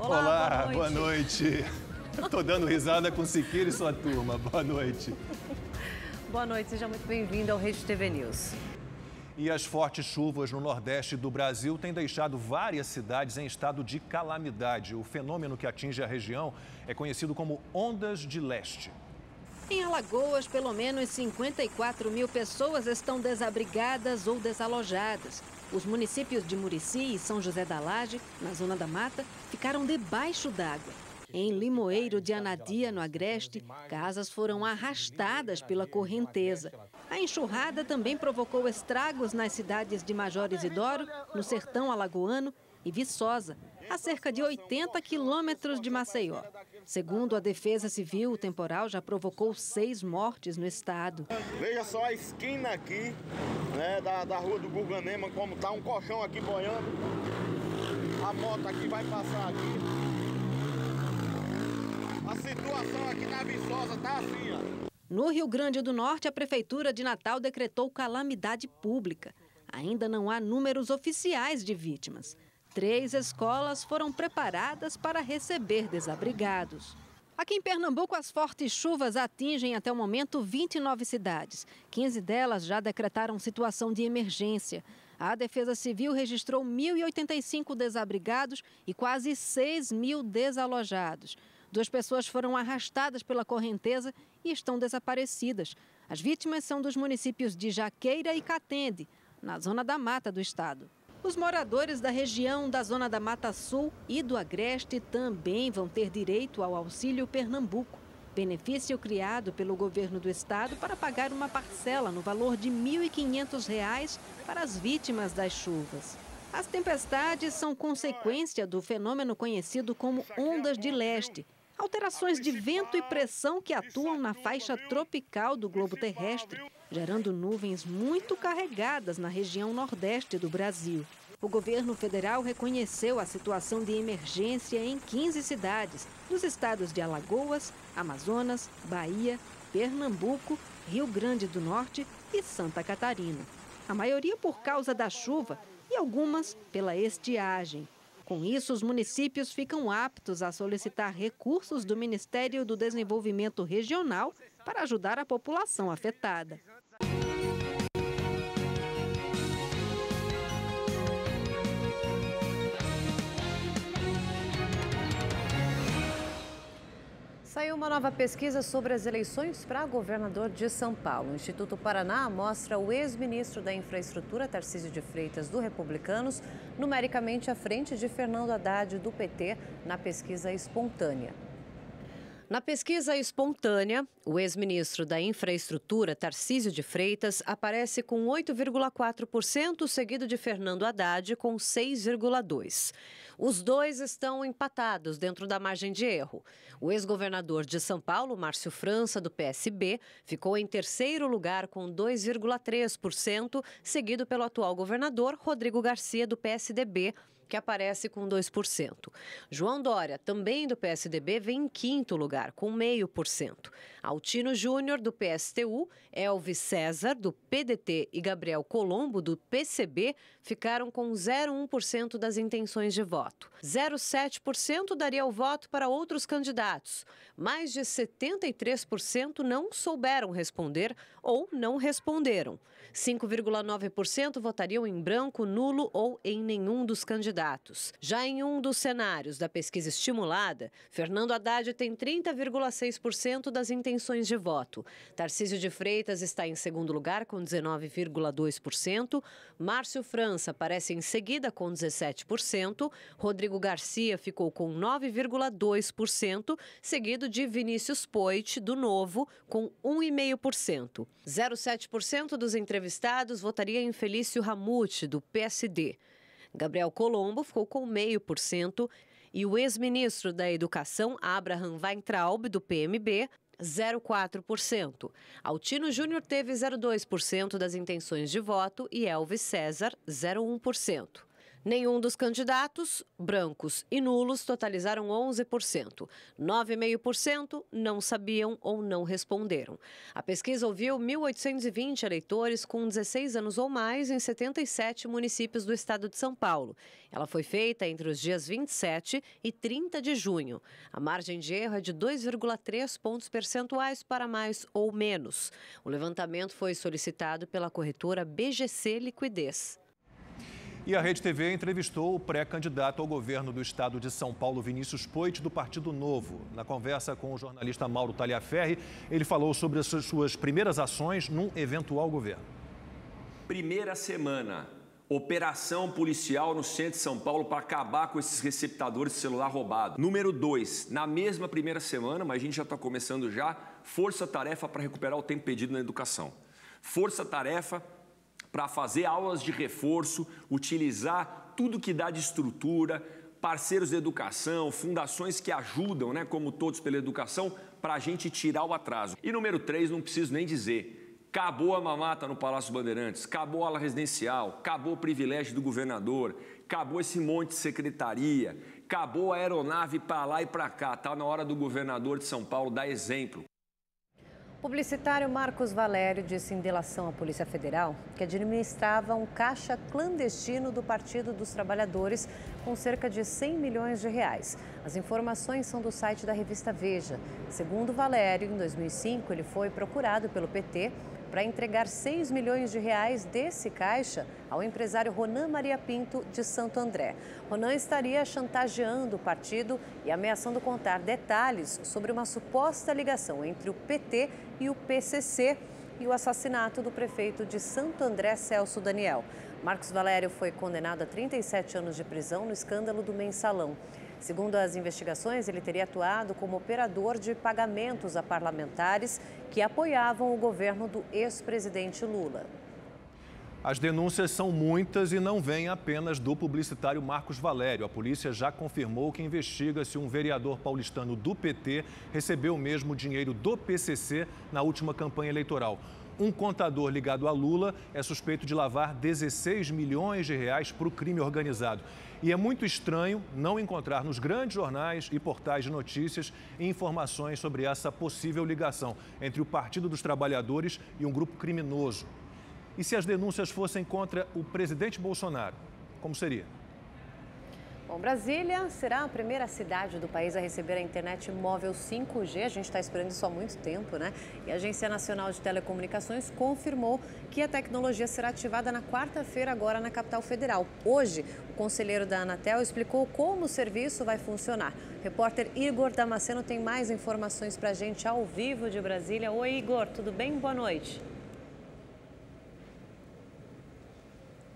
Olá, boa noite. Estou dando risada com Siqueira e sua turma. Boa noite. Boa noite, seja muito bem-vindo ao Rede TV News. E as fortes chuvas no Nordeste do Brasil têm deixado várias cidades em estado de calamidade. O fenômeno que atinge a região é conhecido como ondas de leste. Em Alagoas, pelo menos 54 mil pessoas estão desabrigadas ou desalojadas. Os municípios de Murici e São José da Laje, na Zona da Mata, ficaram debaixo d'água. Em Limoeiro de Anadia, no Agreste, casas foram arrastadas pela correnteza. A enxurrada também provocou estragos nas cidades de Major Izidoro, no sertão alagoano, e Viçosa, a cerca de 80 quilômetros de Maceió. Segundo a Defesa Civil, o temporal já provocou 6 mortes no estado. Veja só a esquina aqui, né, da rua do Guganema, como está um colchão aqui boiando. A moto aqui vai passar aqui. A situação aqui na Viçosa está assim, ó. No Rio Grande do Norte, a Prefeitura de Natal decretou calamidade pública. Ainda não há números oficiais de vítimas. 3 escolas foram preparadas para receber desabrigados. Aqui em Pernambuco, as fortes chuvas atingem até o momento 29 cidades. 15 delas já decretaram situação de emergência. A Defesa Civil registrou 1.085 desabrigados e quase 6 mil desalojados. 2 pessoas foram arrastadas pela correnteza e estão desaparecidas. As vítimas são dos municípios de Jaqueira e Catende, na Zona da Mata do estado. Os moradores da região da Zona da Mata Sul e do Agreste também vão ter direito ao Auxílio Pernambuco, benefício criado pelo governo do estado para pagar uma parcela no valor de R$ 1.500 para as vítimas das chuvas. As tempestades são consequência do fenômeno conhecido como ondas de leste, alterações de vento e pressão que atuam na faixa tropical do globo terrestre, gerando nuvens muito carregadas na região nordeste do Brasil. O governo federal reconheceu a situação de emergência em 15 cidades, dos estados de Alagoas, Amazonas, Bahia, Pernambuco, Rio Grande do Norte e Santa Catarina. A maioria por causa da chuva e algumas pela estiagem. Com isso, os municípios ficam aptos a solicitar recursos do Ministério do Desenvolvimento Regional para ajudar a população afetada. Saiu uma nova pesquisa sobre as eleições para governador de São Paulo. O Instituto Paraná mostra o ex-ministro da Infraestrutura, Tarcísio de Freitas, do Republicanos, numericamente à frente de Fernando Haddad, do PT, na pesquisa espontânea. Na pesquisa espontânea, o ex-ministro da Infraestrutura, Tarcísio de Freitas, aparece com 8,4%, seguido de Fernando Haddad, com 6,2%. Os dois estão empatados dentro da margem de erro. O ex-governador de São Paulo, Márcio França, do PSB, ficou em terceiro lugar com 2,3%, seguido pelo atual governador, Rodrigo Garcia, do PSDB, que aparece com 2%. João Dória, também do PSDB, vem em quinto lugar, com 0,5%. Altino Júnior, do PSTU, Elvis César, do PDT e Gabriel Colombo, do PCB, ficaram com 0,1% das intenções de voto. 0,7% daria o voto para outros candidatos. Mais de 73% não souberam responder ou não responderam. 5,9% votariam em branco, nulo ou em nenhum dos candidatos. Já em um dos cenários da pesquisa estimulada, Fernando Haddad tem 30,6% das intenções de voto. Tarcísio de Freitas está em segundo lugar com 19,2%. Márcio França aparece em seguida com 17%. Rodrigo Garcia ficou com 9,2%, seguido de Vinícius Poit, do Novo, com 1,5%. 0,7% dos entrevistados votaria em Felício Ramute, do PSD. Gabriel Colombo ficou com 0,5% e o ex-ministro da Educação, Abraham Weintraub, do PMB, 0,4%. Altino Júnior teve 0,2% das intenções de voto e Elvis César, 0,1%. Nenhum dos candidatos, brancos e nulos, totalizaram 11%. 9,5% não sabiam ou não responderam. A pesquisa ouviu 1.820 eleitores com 16 anos ou mais em 77 municípios do estado de São Paulo. Ela foi feita entre os dias 27 e 30 de junho. A margem de erro é de 2,3 pontos percentuais para mais ou menos. O levantamento foi solicitado pela corretora BGC Liquidez. E a Rede TV entrevistou o pré-candidato ao governo do estado de São Paulo, Vinícius Poit, do Partido Novo. Na conversa com o jornalista Mauro Taliaferri, ele falou sobre as suas primeiras ações num eventual governo. Primeira semana, operação policial no centro de São Paulo para acabar com esses receptadores de celular roubado. Número 2, na mesma primeira semana, mas a gente já está começando já, força-tarefa para recuperar o tempo perdido na educação. Força-tarefa para fazer aulas de reforço, utilizar tudo que dá de estrutura, parceiros de educação, fundações que ajudam, como Todos pela Educação, para a gente tirar o atraso. E número 3, não preciso nem dizer, acabou a mamata no Palácio Bandeirantes, acabou a ala residencial, acabou o privilégio do governador, acabou esse monte de secretaria, acabou a aeronave para lá e para cá. Está na hora do governador de São Paulo dar exemplo. O publicitário Marcos Valério disse em delação à Polícia Federal que administrava um caixa clandestino do Partido dos Trabalhadores com cerca de 100 milhões de reais. As informações são do site da revista Veja. Segundo Valério, em 2005, ele foi procurado pelo PT para entregar 6 milhões de reais desse caixa ao empresário Ronan Maria Pinto, de Santo André. Ronan estaria chantageando o partido e ameaçando contar detalhes sobre uma suposta ligação entre o PT e o PCC e o assassinato do prefeito de Santo André, Celso Daniel. Marcos Valério foi condenado a 37 anos de prisão no escândalo do Mensalão. Segundo as investigações, ele teria atuado como operador de pagamentos a parlamentares que apoiavam o governo do ex-presidente Lula. As denúncias são muitas e não vêm apenas do publicitário Marcos Valério. A polícia já confirmou que investiga se um vereador paulistano do PT recebeu o mesmo dinheiro do PCC na última campanha eleitoral. Um contador ligado a Lula é suspeito de lavar 16 milhões de reais para o crime organizado. E é muito estranho não encontrar nos grandes jornais e portais de notícias informações sobre essa possível ligação entre o Partido dos Trabalhadores e um grupo criminoso. E se as denúncias fossem contra o presidente Bolsonaro, como seria? Bom, Brasília será a primeira cidade do país a receber a internet móvel 5G. A gente está esperando isso há muito tempo, né? E a Agência Nacional de Telecomunicações confirmou que a tecnologia será ativada na quarta-feira, agora na capital federal. Hoje, o conselheiro da Anatel explicou como o serviço vai funcionar. O repórter Igor Damasceno tem mais informações para a gente ao vivo de Brasília. Oi, Igor, tudo bem? Boa noite.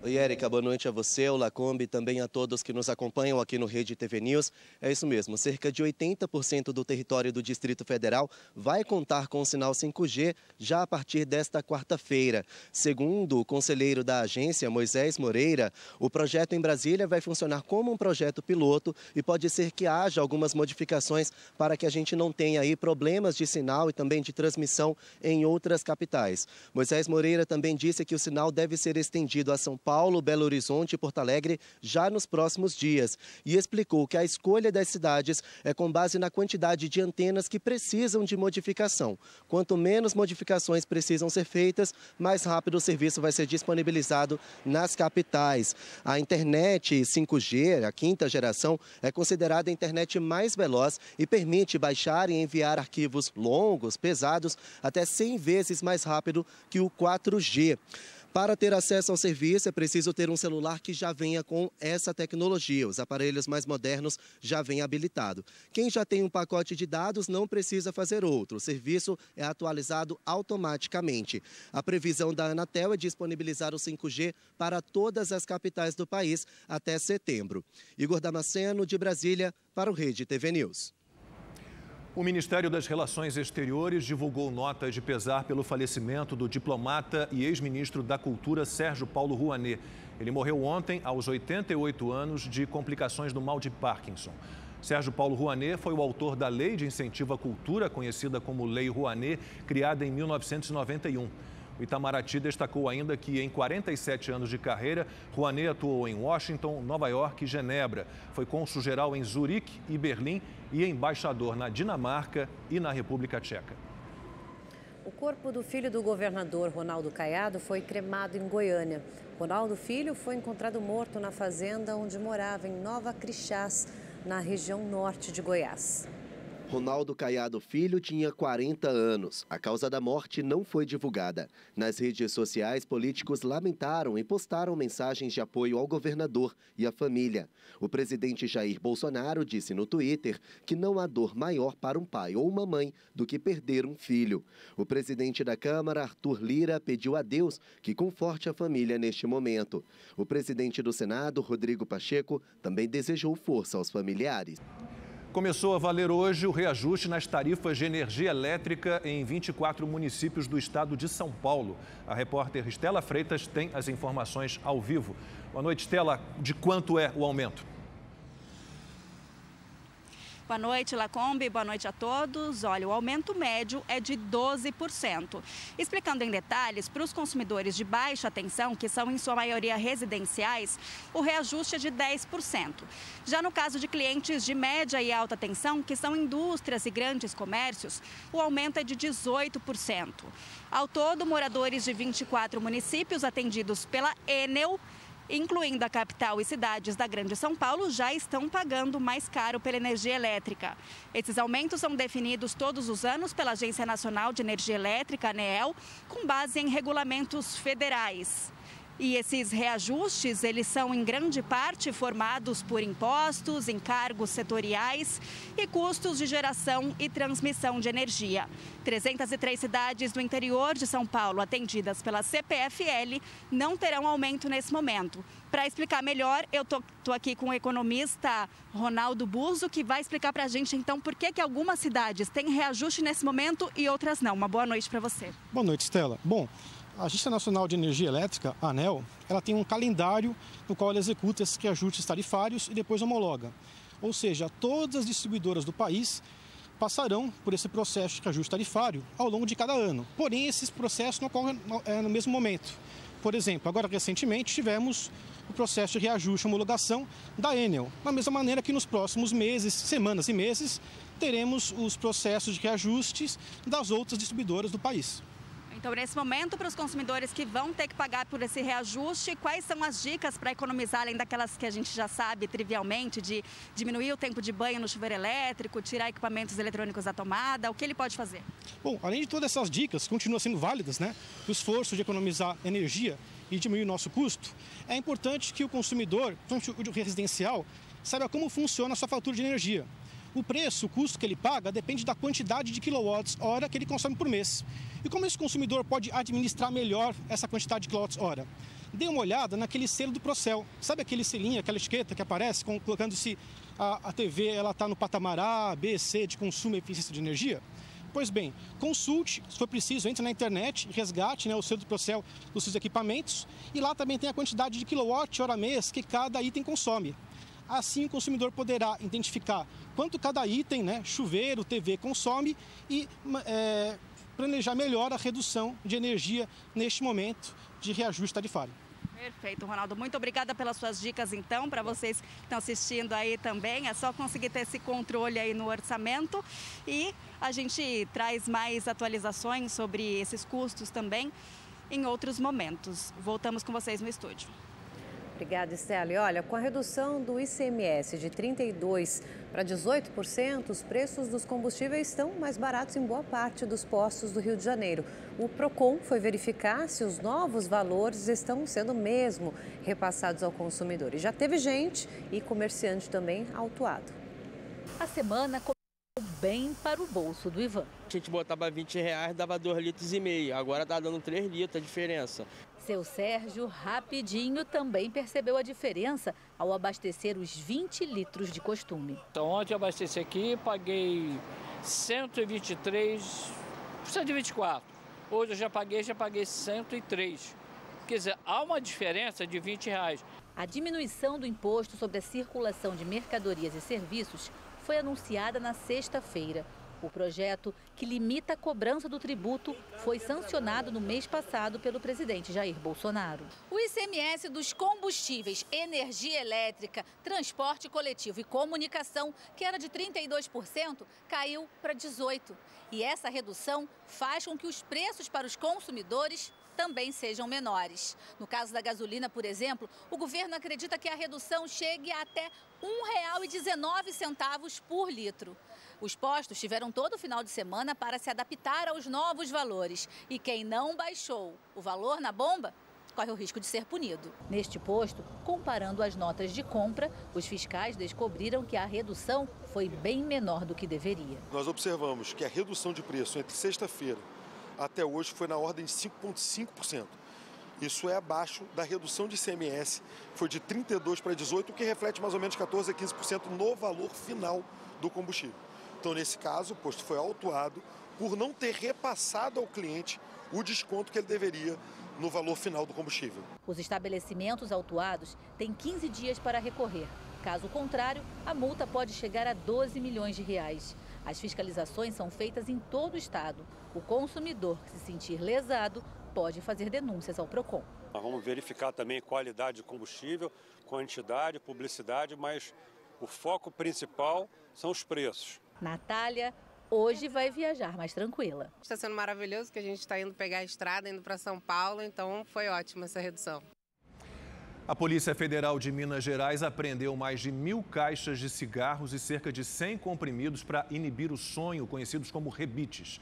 Oi, Érica, boa noite a você, ao Lacombe e também a todos que nos acompanham aqui no Rede TV News. É isso mesmo, cerca de 80% do território do Distrito Federal vai contar com o sinal 5G já a partir desta quarta-feira. Segundo o conselheiro da agência, Moisés Moreira, o projeto em Brasília vai funcionar como um projeto piloto e pode ser que haja algumas modificações para que a gente não tenha aí problemas de sinal e também de transmissão em outras capitais. Moisés Moreira também disse que o sinal deve ser estendido a São Paulo, Belo Horizonte e Porto Alegre já nos próximos dias e explicou que a escolha das cidades é com base na quantidade de antenas que precisam de modificação. Quanto menos modificações precisam ser feitas, mais rápido o serviço vai ser disponibilizado nas capitais. A internet 5G, a quinta geração, é considerada a internet mais veloz e permite baixar e enviar arquivos longos, pesados, até 100 vezes mais rápido que o 4G. Para ter acesso ao serviço, é preciso ter um celular que já venha com essa tecnologia. Os aparelhos mais modernos já vêm habilitado. Quem já tem um pacote de dados não precisa fazer outro. O serviço é atualizado automaticamente. A previsão da Anatel é disponibilizar o 5G para todas as capitais do país até setembro. Igor Damasceno, de Brasília, para o Rede TV News. O Ministério das Relações Exteriores divulgou nota de pesar pelo falecimento do diplomata e ex-ministro da Cultura Sérgio Paulo Rouanet. Ele morreu ontem, aos 88 anos, de complicações do mal de Parkinson. Sérgio Paulo Rouanet foi o autor da Lei de Incentivo à Cultura, conhecida como Lei Rouanet, criada em 1991. O Itamaraty destacou ainda que, em 47 anos de carreira, Rouanet atuou em Washington, Nova York e Genebra. Foi cônsul-geral em Zurique e Berlim e embaixador na Dinamarca e na República Tcheca. O corpo do filho do governador Ronaldo Caiado foi cremado em Goiânia. Ronaldo Filho foi encontrado morto na fazenda onde morava, em Nova Crixás, na região norte de Goiás. Ronaldo Caiado Filho tinha 40 anos. A causa da morte não foi divulgada. Nas redes sociais, políticos lamentaram e postaram mensagens de apoio ao governador e à família. O presidente Jair Bolsonaro disse no Twitter que não há dor maior para um pai ou uma mãe do que perder um filho. O presidente da Câmara, Arthur Lira, pediu a Deus que conforte a família neste momento. O presidente do Senado, Rodrigo Pacheco, também desejou força aos familiares. Começou a valer hoje o reajuste nas tarifas de energia elétrica em 24 municípios do estado de São Paulo. A repórter Estela Freitas tem as informações ao vivo. Boa noite, Estela. De quanto é o aumento? Boa noite, Lacombe. Boa noite a todos. Olha, o aumento médio é de 12%. Explicando em detalhes, para os consumidores de baixa tensão, que são em sua maioria residenciais, o reajuste é de 10%. Já no caso de clientes de média e alta tensão, que são indústrias e grandes comércios, o aumento é de 18%. Ao todo, moradores de 24 municípios atendidos pela Enel, incluindo a capital e cidades da Grande São Paulo, já estão pagando mais caro pela energia elétrica. Esses aumentos são definidos todos os anos pela Agência Nacional de Energia Elétrica, ANEEL, com base em regulamentos federais. E esses reajustes, eles são em grande parte formados por impostos, encargos setoriais e custos de geração e transmissão de energia. 303 cidades do interior de São Paulo, atendidas pela CPFL, não terão aumento nesse momento. Para explicar melhor, eu estou aqui com o economista Ronaldo Buzo, que vai explicar para a gente, então, por que algumas cidades têm reajuste nesse momento e outras não. Uma boa noite para você. Boa noite, Estela. Bom, a Agência Nacional de Energia Elétrica, a ANEEL, ela tem um calendário no qual ela executa esses reajustes tarifários e depois homologa. Ou seja, todas as distribuidoras do país passarão por esse processo de reajuste tarifário ao longo de cada ano. Porém, esses processos não ocorrem no mesmo momento. Por exemplo, agora recentemente tivemos o processo de reajuste e homologação da Enel. Da mesma maneira que nos próximos meses, semanas e meses, teremos os processos de reajustes das outras distribuidoras do país. Então, nesse momento, para os consumidores que vão ter que pagar por esse reajuste, quais são as dicas para economizar, além daquelas que a gente já sabe trivialmente, de diminuir o tempo de banho no chuveiro elétrico, tirar equipamentos eletrônicos da tomada, o que ele pode fazer? Bom, além de todas essas dicas, que continuam sendo válidas, né? O esforço de economizar energia e diminuir o nosso custo, é importante que o consumidor, principalmente o residencial, saiba como funciona a sua fatura de energia. O preço, o custo que ele paga, depende da quantidade de quilowatts-hora que ele consome por mês. E como esse consumidor pode administrar melhor essa quantidade de quilowatts-hora? Dê uma olhada naquele selo do Procel. Sabe aquele selinho, aquela etiqueta que aparece colocando se a TV está no patamar A, B, C de consumo e eficiência de energia? Pois bem, consulte, se for preciso, entre na internet, resgate o selo do Procel dos seus equipamentos e lá também tem a quantidade de quilowatt-hora mês que cada item consome. Assim, o consumidor poderá identificar quanto cada item, chuveiro, TV, consome e planejar melhor a redução de energia neste momento de reajuste tarifário. Perfeito, Ronaldo. Muito obrigada pelas suas dicas, então, para vocês que estão assistindo aí também. É só conseguir ter esse controle aí no orçamento e a gente traz mais atualizações sobre esses custos também em outros momentos. Voltamos com vocês no estúdio. Obrigada, Estela. E olha, com a redução do ICMS de 32% para 18%, os preços dos combustíveis estão mais baratos em boa parte dos postos do Rio de Janeiro. O Procon foi verificar se os novos valores estão sendo mesmo repassados ao consumidor. E já teve gente e comerciante também autuado. A semana começou bem para o bolso do Ivan. A gente botava R$20, dava 2,5 litros. Agora está dando 3 litros a diferença. Seu Sérgio, rapidinho, também percebeu a diferença ao abastecer os 20 litros de costume. Então, ontem eu abasteci aqui, paguei 123, 124. Hoje eu já paguei 103. Quer dizer, há uma diferença de R$20. A diminuição do imposto sobre a circulação de mercadorias e serviços foi anunciada na sexta-feira. O projeto, que limita a cobrança do tributo, foi sancionado no mês passado pelo presidente Jair Bolsonaro. O ICMS dos combustíveis, energia elétrica, transporte coletivo e comunicação, que era de 32%, caiu para 18%. E essa redução faz com que os preços para os consumidores também sejam menores. No caso da gasolina, por exemplo, o governo acredita que a redução chegue a até R$ 1,19 por litro. Os postos tiveram todo o final de semana para se adaptar aos novos valores. E quem não baixou o valor na bomba corre o risco de ser punido. Neste posto, comparando as notas de compra, os fiscais descobriram que a redução foi bem menor do que deveria. Nós observamos que a redução de preço entre sexta-feira até hoje foi na ordem de 5,5%. Isso é abaixo da redução de ICMS, que foi de 32% para 18%, o que reflete mais ou menos 14% a 15% no valor final do combustível. Então, nesse caso, o posto foi autuado por não ter repassado ao cliente o desconto que ele deveria no valor final do combustível. Os estabelecimentos autuados têm 15 dias para recorrer. Caso contrário, a multa pode chegar a 12 milhões de reais. As fiscalizações são feitas em todo o estado. O consumidor que se sentir lesado pode fazer denúncias ao PROCON. Nós vamos verificar também qualidade de combustível, quantidade, publicidade, mas o foco principal são os preços. Natália hoje vai viajar mais tranquila. Está sendo maravilhoso que a gente está indo pegar a estrada, indo para São Paulo, então foi ótima essa redução. A Polícia Federal de Minas Gerais apreendeu mais de 1.000 caixas de cigarros e cerca de 100 comprimidos para inibir o sonho, conhecidos como rebites.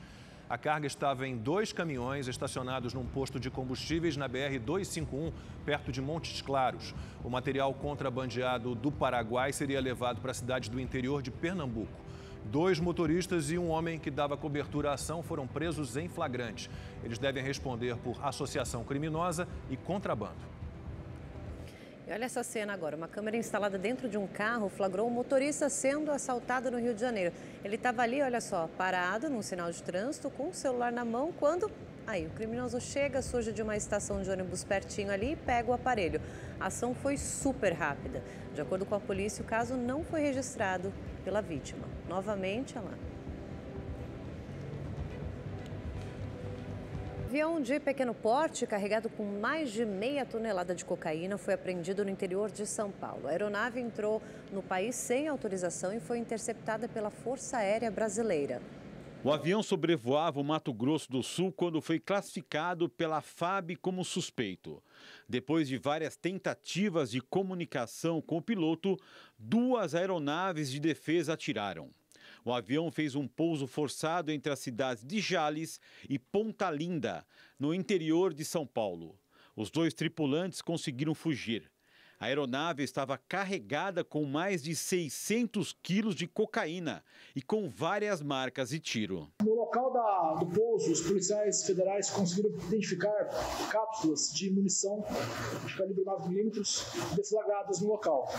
A carga estava em 2 caminhões estacionados num posto de combustíveis na BR-251, perto de Montes Claros. O material contrabandeado do Paraguai seria levado para a cidade do interior de Pernambuco. 2 motoristas e um homem que dava cobertura à ação foram presos em flagrante. Eles devem responder por associação criminosa e contrabando. E olha essa cena agora, uma câmera instalada dentro de um carro flagrou um motorista sendo assaltado no Rio de Janeiro. Ele estava ali, olha só, parado num sinal de trânsito com o celular na mão quando... Aí o criminoso chega, surge de uma estação de ônibus pertinho ali e pega o aparelho. A ação foi super rápida. De acordo com a polícia, o caso não foi registrado pela vítima. Novamente, olha lá. Um avião de pequeno porte, carregado com mais de meia tonelada de cocaína, foi apreendido no interior de São Paulo. A aeronave entrou no país sem autorização e foi interceptada pela Força Aérea Brasileira. O avião sobrevoava o Mato Grosso do Sul quando foi classificado pela FAB como suspeito. Depois de várias tentativas de comunicação com o piloto, 2 aeronaves de defesa atiraram. O avião fez um pouso forçado entre as cidades de Jales e Ponta Linda, no interior de São Paulo. Os 2 tripulantes conseguiram fugir. A aeronave estava carregada com mais de 600 quilos de cocaína e com várias marcas de tiro. No local do pouso, os policiais federais conseguiram identificar cápsulas de munição de calibre 9mm deflagradas no local.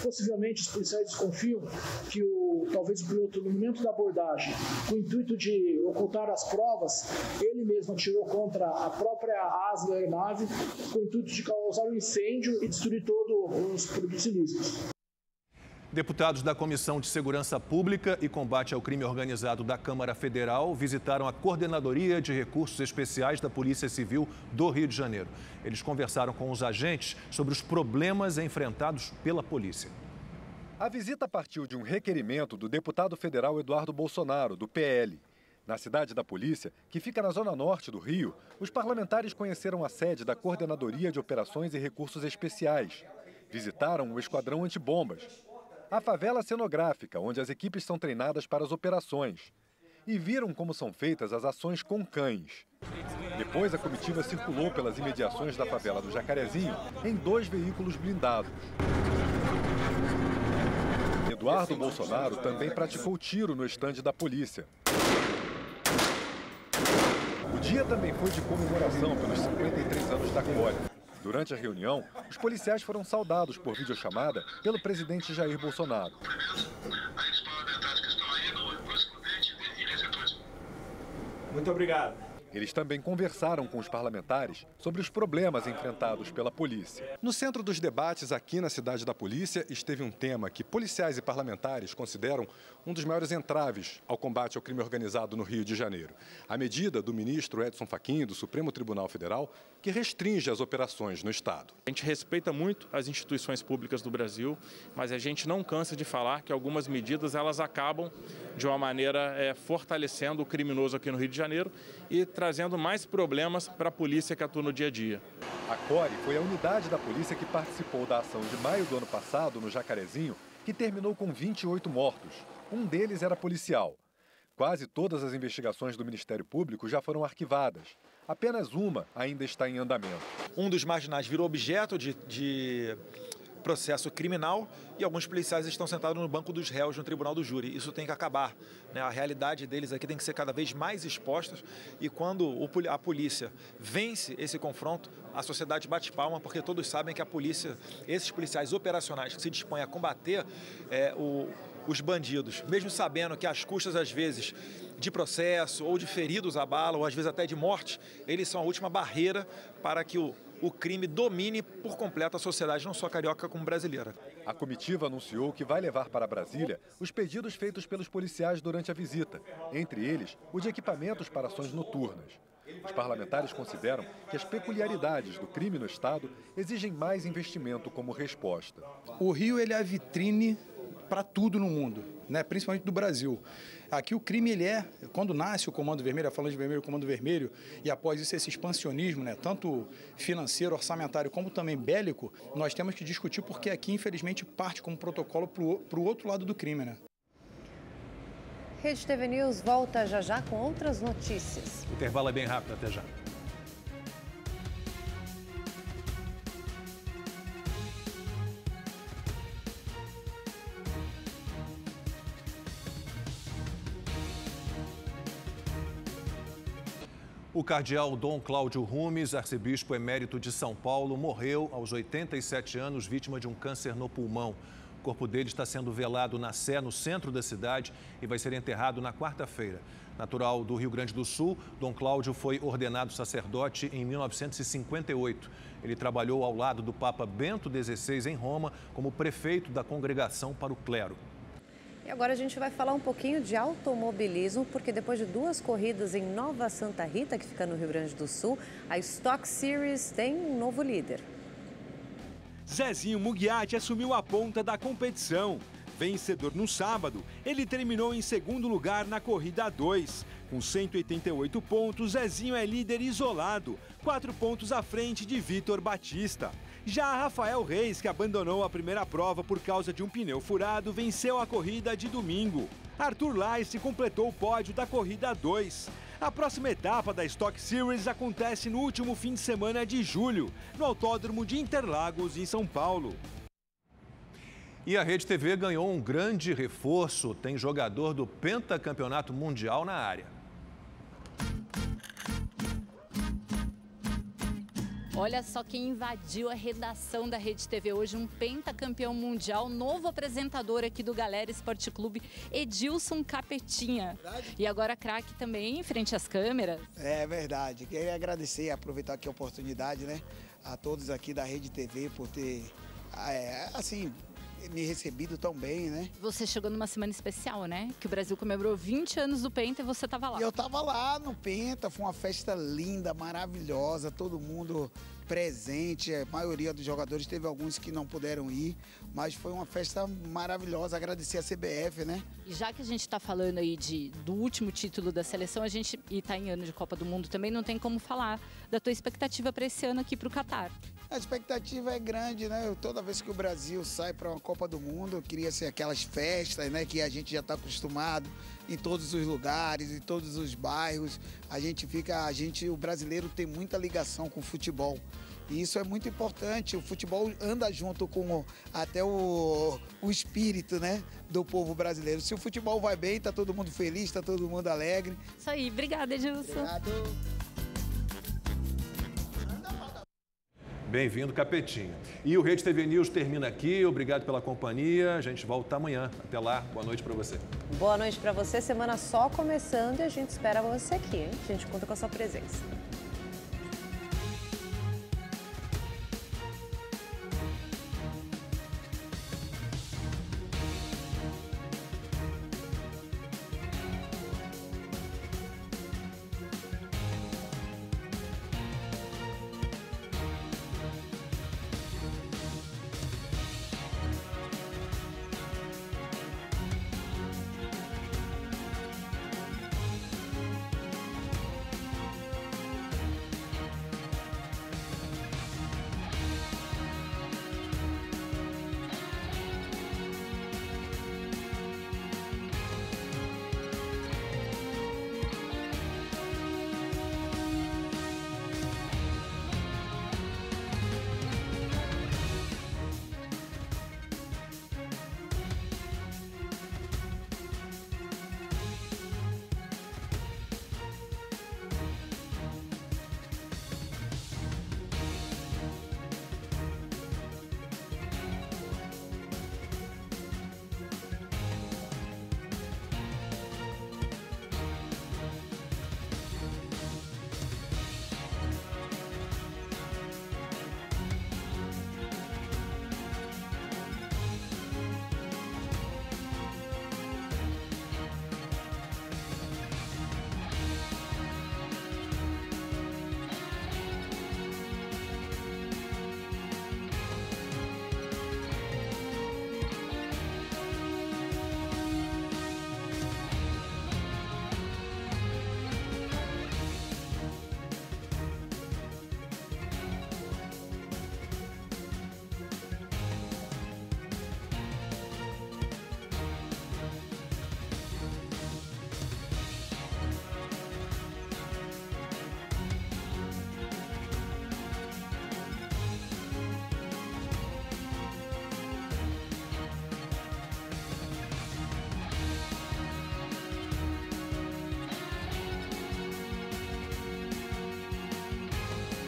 Possivelmente, os policiais desconfiam que talvez o piloto, no momento da abordagem, com o intuito de ocultar as provas, ele mesmo atirou contra a própria asa da aeronave, com o intuito de causar um incêndio e destruir todos os produtos ilícitos. Deputados da Comissão de Segurança Pública e Combate ao Crime Organizado da Câmara Federal visitaram a Coordenadoria de Recursos Especiais da Polícia Civil do Rio de Janeiro. Eles conversaram com os agentes sobre os problemas enfrentados pela polícia. A visita partiu de um requerimento do deputado federal Eduardo Bolsonaro, do PL. Na cidade da polícia, que fica na zona norte do Rio, os parlamentares conheceram a sede da Coordenadoria de Operações e Recursos Especiais. Visitaram o Esquadrão Antibombas, a favela cenográfica, onde as equipes são treinadas para as operações. E viram como são feitas as ações com cães. Depois, a comitiva circulou pelas imediações da favela do Jacarezinho em 2 veículos blindados. Eduardo Bolsonaro também praticou tiro no estande da polícia. O dia também foi de comemoração pelos 53 anos da Glória. Durante a reunião, os policiais foram saudados por videochamada pelo presidente Jair Bolsonaro. Muito obrigado. Eles também conversaram com os parlamentares sobre os problemas enfrentados pela polícia. No centro dos debates aqui na Cidade da Polícia esteve um tema que policiais e parlamentares consideram um dos maiores entraves ao combate ao crime organizado no Rio de Janeiro. A medida do ministro Edson Fachin, do Supremo Tribunal Federal, que restringe as operações no Estado. A gente respeita muito as instituições públicas do Brasil, mas a gente não cansa de falar que algumas medidas elas acabam de uma maneira fortalecendo o criminoso aqui no Rio de Janeiro e trazendo mais problemas para a polícia que atua no dia a dia. A CORE foi a unidade da polícia que participou da ação de maio do ano passado no Jacarezinho, que terminou com 28 mortos. Um deles era policial. Quase todas as investigações do Ministério Público já foram arquivadas. Apenas uma ainda está em andamento. Um dos marginais virou objeto de processo criminal e alguns policiais estão sentados no banco dos réus no tribunal do júri. Isso tem que acabar, né? A realidade deles aqui tem que ser cada vez mais exposta e quando a polícia vence esse confronto, a sociedade bate palma porque todos sabem que a polícia, esses policiais operacionais que se dispõem a combater os bandidos, mesmo sabendo que às custas, às vezes, de processo ou de feridos à bala ou às vezes até de morte, eles são a última barreira para que o crime domine por completo a sociedade, não só carioca como brasileira. A comitiva anunciou que vai levar para Brasília os pedidos feitos pelos policiais durante a visita, entre eles o de equipamentos para ações noturnas. Os parlamentares consideram que as peculiaridades do crime no Estado exigem mais investimento como resposta. O Rio ele é a vitrine para tudo no mundo, né? Principalmente do Brasil. Aqui o crime, quando nasce o Comando Vermelho, a Falange Vermelha, o Comando Vermelho, e após isso esse expansionismo, né, tanto financeiro, orçamentário, como também bélico, nós temos que discutir porque aqui, infelizmente, parte como protocolo para o outro lado do crime, né? Rede TV News volta já com outras notícias. O intervalo é bem rápido, até já. O cardeal Dom Cláudio Rumes, arcebispo emérito de São Paulo, morreu aos 87 anos, vítima de um câncer no pulmão. O corpo dele está sendo velado na Sé, no centro da cidade, e vai ser enterrado na quarta-feira. Natural do Rio Grande do Sul, Dom Cláudio foi ordenado sacerdote em 1958. Ele trabalhou ao lado do Papa Bento XVI em Roma como prefeito da Congregação para o Clero. E agora a gente vai falar um pouquinho de automobilismo, porque depois de 2 corridas em Nova Santa Rita, que fica no Rio Grande do Sul, a Stock Series tem um novo líder. Zezinho Mugiati assumiu a ponta da competição. Vencedor no sábado, ele terminou em segundo lugar na corrida 2. Com 188 pontos, Zezinho é líder isolado, 4 pontos à frente de Vitor Batista. Já Rafael Reis, que abandonou a primeira prova por causa de um pneu furado, venceu a corrida de domingo. Arthur Lais completou o pódio da corrida 2. A próxima etapa da Stock Series acontece no último fim de semana de julho, no Autódromo de Interlagos, em São Paulo. E a Rede TV ganhou um grande reforço. Tem jogador do pentacampeonato mundial na área. Olha só quem invadiu a redação da Rede TV hoje, um pentacampeão mundial, novo apresentador aqui do Galera Esporte Clube, Edilson Capetinha. E agora craque também em frente às câmeras. É verdade. Queria agradecer, aproveitar aqui a oportunidade, né, a todos aqui da Rede TV por ter, me recebido tão bem, né? Você chegou numa semana especial, né? Que o Brasil comemorou 20 anos do Penta e você estava lá. Eu estava lá no Penta, foi uma festa linda, maravilhosa, todo mundo presente, a maioria dos jogadores, teve alguns que não puderam ir, mas foi uma festa maravilhosa, agradecer a CBF, né? E já que a gente está falando aí do último título da seleção, e está em ano de Copa do Mundo também, não tem como falar da tua expectativa para esse ano aqui para o Catar. A expectativa é grande, né? Toda vez que o Brasil sai para uma Copa do Mundo, queria ser aquelas festas, né? Que a gente já está acostumado em todos os lugares, em todos os bairros. O brasileiro tem muita ligação com o futebol. E isso é muito importante. O futebol anda junto com até o espírito, né, do povo brasileiro. Se o futebol vai bem, tá todo mundo feliz, tá todo mundo alegre. Isso aí. Obrigada, Edilson. Obrigado. Bem-vindo, Capetinho. E o Rede TV News termina aqui. Obrigado pela companhia. A gente volta amanhã. Até lá. Boa noite para você. Boa noite para você. Semana só começando e a gente espera você aqui, hein? A gente conta com a sua presença.